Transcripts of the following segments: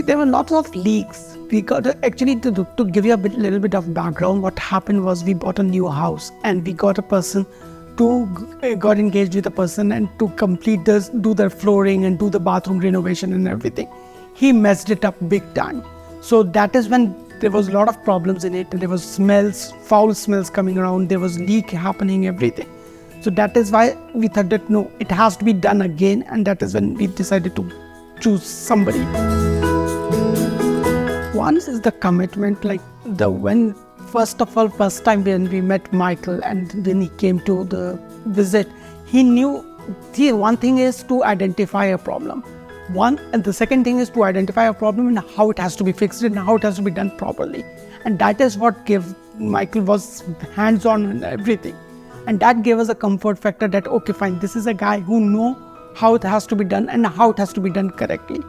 there were lots of leaks. We got actually to give you little bit of background. What happened was we bought a new house and we got a person got engaged with a person and to complete this, do the flooring and do the bathroom renovation and everything. He messed it up big time. So that is when there was a lot of problems in it. There was smells, foul smells coming around. There was leak happening, everything. So that is why we thought that no, it has to be done again. And that is when we decided to choose somebody. One is the commitment, first time when we met Michael and when he came to the visit, he knew, one thing is to identify a problem. And the second thing is to identify a problem and how it has to be fixed and how it has to be done properly. And that is what gave Michael was hands-on and everything. And that gave us a comfort factor that, okay, fine, this is a guy who knows how it has to be done and how it has to be done correctly.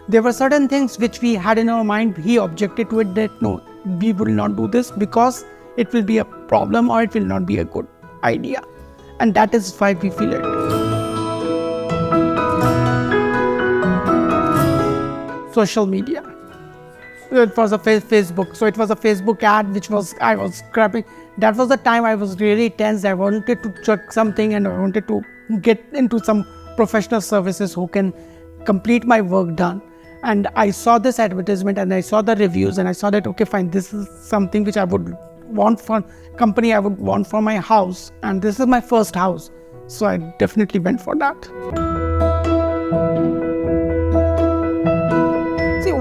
There were certain things which we had in our mind. He objected to it that no, we will not do this because it will be a problem or it will not be a good idea. And that is why we feel it. Social media. It was a Facebook. So it was a Facebook ad which I was scrapping. That was the time I was really tense. I wanted to check something and I wanted to get into some professional services who can complete my work done. And I saw this advertisement and I saw the reviews and I saw that, okay, fine, this is something which I would want for company, I would want for my house. And this is my first house. So I definitely went for that. See,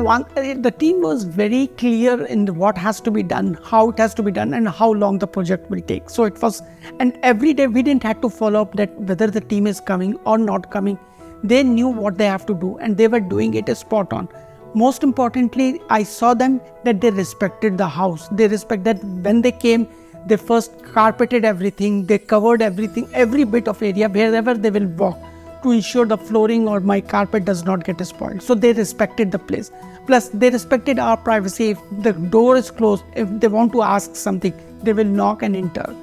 the team was very clear in what has to be done, how it has to be done and how long the project will take. So it was, and every day we didn't have to follow up that whether the team is coming or not coming. They knew what they have to do and they were doing it spot on. Most importantly, I saw them that they respected the house. They respect that when they came, they first carpeted everything, they covered everything, every bit of area wherever they will walk to ensure the flooring or my carpet does not get spoiled. So they respected the place. Plus, they respected our privacy. If the door is closed, if they want to ask something, they will knock and enter.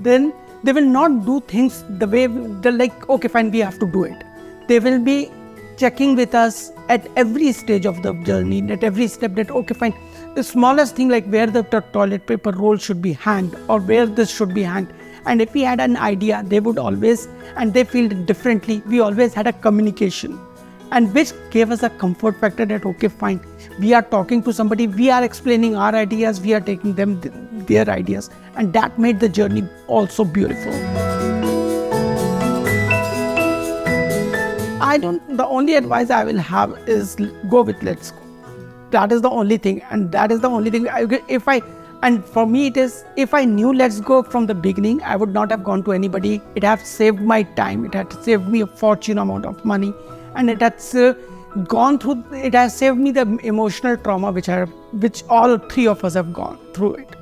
Then they will not do things the way they're like, okay, fine, we have to do it. They will be checking with us at every stage of the journey, at every step that, okay, fine, the smallest thing like where the toilet paper roll should be hanged or where this should be hanged. And if we had an idea, they would always, and they feel it differently, we always had a communication. And which gave us a comfort factor that, okay, fine, we are talking to somebody, we are explaining our ideas, we are taking them their ideas. And that made the journey also beautiful. The only advice I will have is go with let's go. That is the only thing. And that is the only thing and for me it is, if I knew let's go from the beginning, I would not have gone to anybody. It has saved my time. It had saved me a fortune amount of money. And it has it has saved me the emotional trauma which all three of us have gone through it.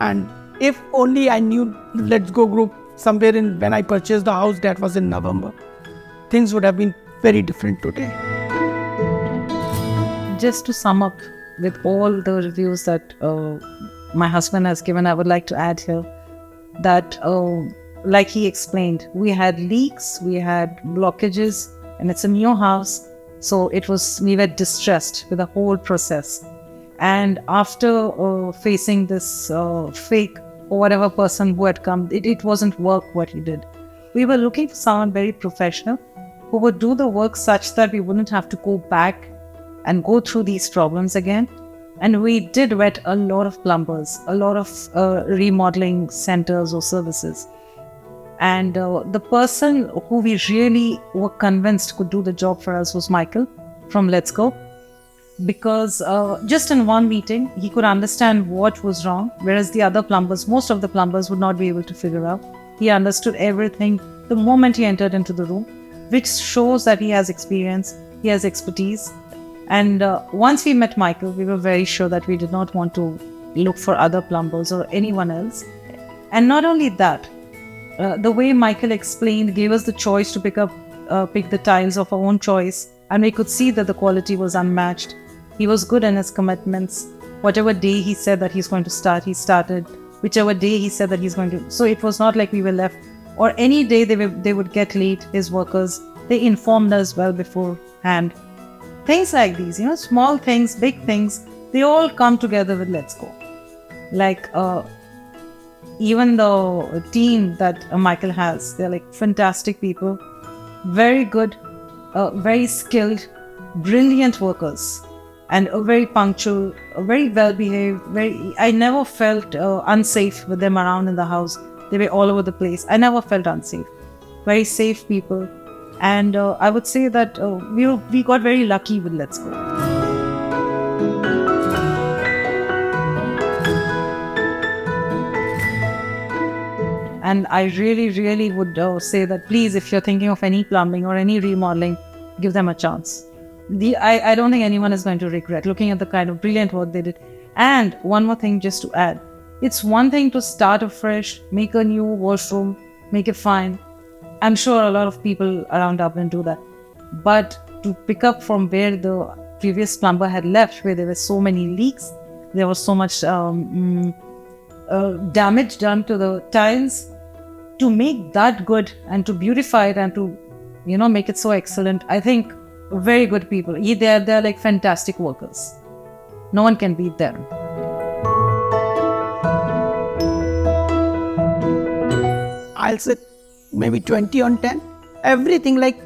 And if only I knew Let's Go group somewhere when I purchased the house, that was in November, things would have been very different today. Just to sum up with all the reviews that my husband has given, I would like to add here that, like he explained, we had leaks, we had blockages, and it's a new house. So we were distressed with the whole process. And after facing this fake or whatever person who had come, it wasn't work what he did. We were looking for someone very professional who would do the work such that we wouldn't have to go back and go through these problems again. And we did vet a lot of plumbers, a lot of remodeling centers or services. And the person who we really were convinced could do the job for us was Michael from Let's Go. Because just in one meeting, he could understand what was wrong, whereas the other plumbers, most of the plumbers would not be able to figure out. He understood everything the moment he entered into the room, which shows that he has experience, he has expertise. And once we met Michael, we were very sure that we did not want to look for other plumbers or anyone else. And not only that, the way Michael explained gave us the choice to pick the tiles of our own choice, and we could see that the quality was unmatched. He was good in his commitments. Whatever day he said that he's going to start, he started. Whichever day he said that he's going to. So it was not like we were left, or any day they would get late, his workers. They informed us well beforehand. Things like these, small things, big things, they all come together with Let's Go. Like even the team that Michael has, they're like fantastic people, very good, very skilled, brilliant workers, and very punctual, very well behaved. I never felt unsafe with them around in the house. They were all over the place. I never felt unsafe. Very safe people, and I would say that we got very lucky with Let's Go. And I really, really would say that please, if you're thinking of any plumbing or any remodeling, give them a chance. I don't think anyone is going to regret looking at the kind of brilliant work they did. And one more thing just to add. It's one thing to start afresh, make a new washroom, make it fine. I'm sure a lot of people around Dublin do that. But to pick up from where the previous plumber had left, where there were so many leaks, there was so much damage done to the tiles, to make that good and to beautify it and to, make it so excellent, I think very good people. They're like fantastic workers. No one can beat them. I'll say maybe 20 on 10. Everything, like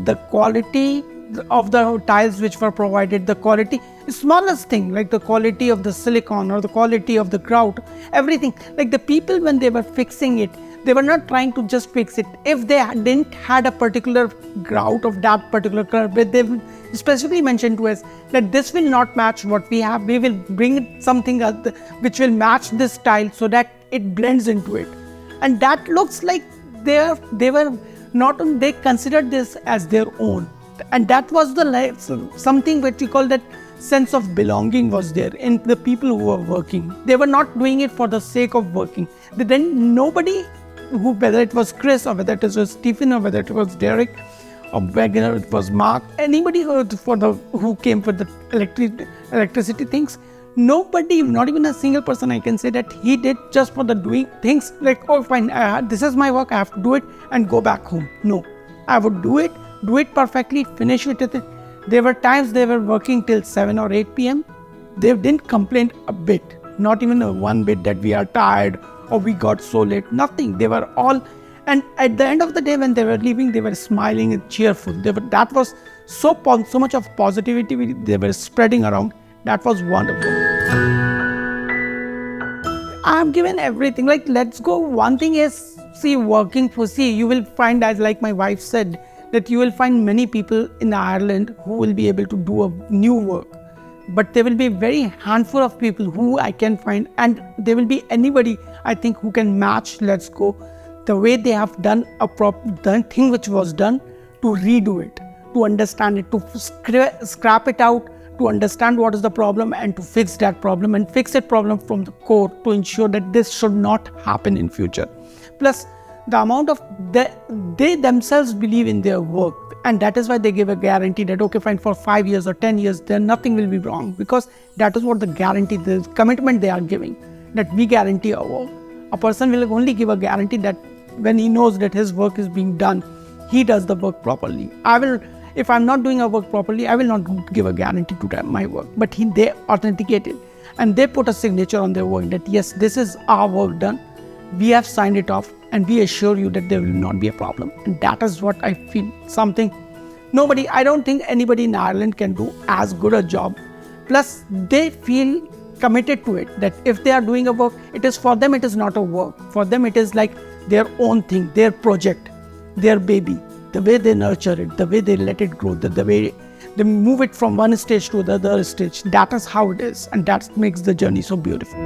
the quality of the tiles which were provided, the quality, smallest thing, like the quality of the silicone or the quality of the grout, everything. Like the people, when they were fixing it, they were not trying to just fix it. If they didn't had a particular grout of that particular color, but they specifically mentioned to us that this will not match what we have. We will bring something which will match this tile so that it blends into it. And that looks like they considered this as their own. And that was something which we call that sense of belonging was there in the people who were working. They were not doing it for the sake of working. Nobody, whether it was Chris or whether it was Stephen or whether it was Derek or Wagner, it was Mark, anybody who came for the electricity things, nobody, not even a single person I can say that he did just for the doing things like, oh fine, this is my work, I have to do it and go back home. No, I would do it perfectly, finish it. There were times they were working till 7 or 8 p.m. They didn't complain a bit, not even one bit that we are tired or we got so late, nothing. They were all, and at the end of the day when they were leaving, they were smiling and cheerful. That was so much of positivity they were spreading around. That was wonderful. I have given everything. Like, Let's Go. One thing is, you will find, as like my wife said, that you will find many people in Ireland who will be able to do a new work. But there will be a very handful of people who I can find, and there will be anybody, I think, who can match Let's Go, the way they have done the thing which was done, to redo it, to understand it, to scrap it out, to understand what is the problem and to fix that problem and fix that problem from the core to ensure that this should not happen in future. Plus, the amount of they themselves believe in their work, and that is why they give a guarantee that okay fine, for 5 years or 10 years then nothing will be wrong, because that is what the guarantee, the commitment they are giving, that we guarantee our work. A person will only give a guarantee that when he knows that his work is being done, he does the work properly. If I'm not doing a work properly, I will not give a guarantee to my work, but they authenticate it and they put a signature on their work that yes, this is our work done, we have signed it off, and we assure you that there will not be a problem. And that is what I feel, I don't think anybody in Ireland can do as good a job. Plus, they feel committed to it, that if they are doing a work, it is for them, it is not a work. For them, it is like their own thing, their project, their baby. The way they nurture it, the way they let it grow, the way they move it from one stage to the other stage, that is how it is. And that makes the journey so beautiful.